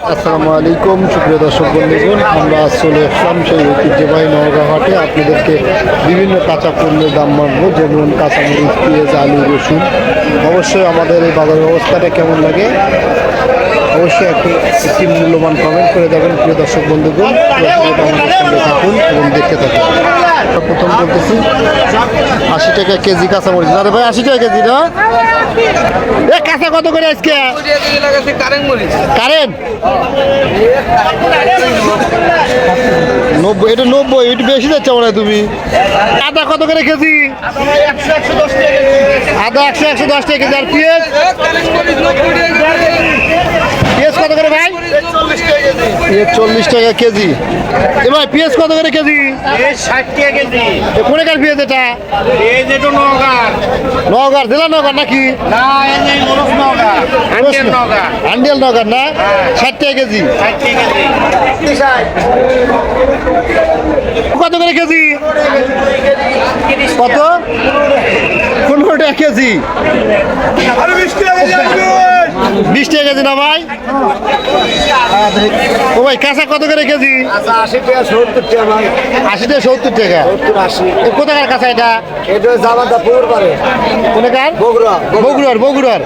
আসসালামু আলাইকুম সুপ্রিয় দর্শক বন্ধুগণ, আমরা চলে আসলাম সেই ঐতিহ্যবাহী নওগাঁ হাটে। আপনাদেরকে বিভিন্ন কাঁচা পণ্যের দাম মানবো, যেমন কাঁচামরিচ, পেঁয়াজ, আলু, রসুন। অবশ্যই আমাদের এই বাজার ব্যবস্থাটা কেমন লাগে অবশ্যই একটি মূল্যবান কমেন্ট করে দেবেন প্রিয় দর্শক বন্ধুগণ। আমাদের সঙ্গে থাকুন এবং দেখতে থাকুন। প্রথম বলতেছি 80 টাকা কেজি কাঁচামরিচ। আরে ভাই 80 টাকা কেজি না? এ কাঁচা কত করে আজকে? কারেন্ট 90, এটা 90, একটু বেশি যাচ্ছে মনে হয় তুমি। আদা কত করে কেজি? আদা 110 টাকা কেজি। আর পেঁয়াজ পেঁয়াজ কত করে ভাই? 40 টাকা কেজি। এ ভাই পেঁয়াজ কত করে কেজি? 60 টাকা কেজি। কোনেকার পেঁয়াজ এটা? এই যে তো নওগাঁ। নওগাঁর জেলা নওগাঁ নাকি? না, এই যে মরুস নওগাঁ। আন্ডিয়ান নওগাঁ। আন্ডিয়াল নওগাঁর না? 60 টাকা কেজি। 60 টাকা কেজি। কত করে কেজি? কত? 15 টাকা কেজি। 20 টাকা কেজি না ভাই? ও ভাই কাঁচা কত করে কেজি? 80 টাকা 70 টাকা ভাই। 80 টাকা 70 টাকা। 80। কোথাকার কাঁচা এটা? এটা জামাটা পুর পারে। কোথাকার? বগুড়া। বগুড়ার।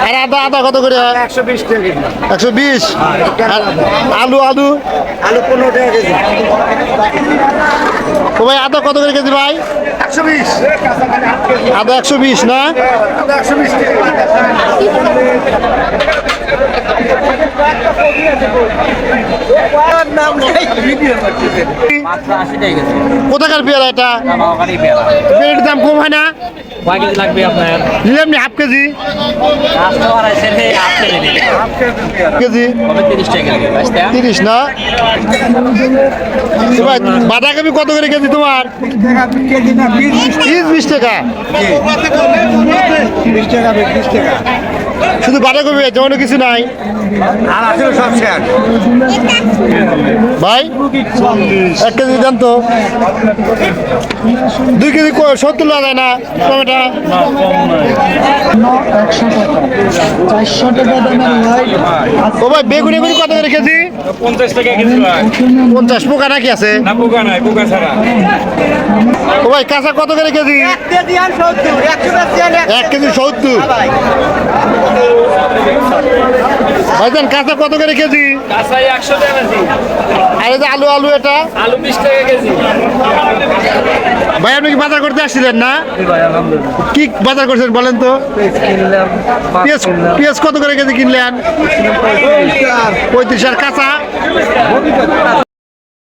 আর আদা কত করে? 120 টাকা কেজি। 120। আর আলু? আলু 15 টাকা কেজি। ও ভাই আদা কত করে কেজি ভাই? 120। আদা 120 না? 120 কোথাকার পেয়ারা এটা? পেয়ারের দাম কম হয় না? কয় কেজি লাগবে আপনার? নিলাম নি হাফ কেজি। কাস্টমার আছে রে, হাফ কেজি দিবে। কেজি কবে 30 টাকা লাগবে বাস্তা? 30 না? এ ভাই বাঁধাকপি কত করে কেজি তোমার? 20 টাকা। শুধু বাঁধাকপি আছে, অন্য কিছু নাই আর আছে সব শেয়ার। ভাই? 1 কেজি দেন তো। 2 কেজি 70 লাগা যায় না টমেটো? 400 টাকা দামের লাইট ও ভাই বেগুন কত করে কেজি? 50 টাকা কেজি ভাই। 50। পোকা নাকি আছে? না পোকা নাই, পোকা ছাড়া। ও ভাই কাঁচা কত করে কেজি? 1 কেজি আর 70, 1 কেজি 70। ভাইজান কাঁচা কত করে কেজি? কাঁচাই 100 টাকা কেজি। আর এই যে আলু এটা? আলু 20 টাকা কেজি। ভাই আপনি কি বাজার করতে আসছিলেন না? ভাই আলহামদুলিল্লাহ। কি বাজার করছেন বলেন তো? কিনলাম পেঁয়াজ কত করে কেজি কিনলেন? 35। আর কাঁচা?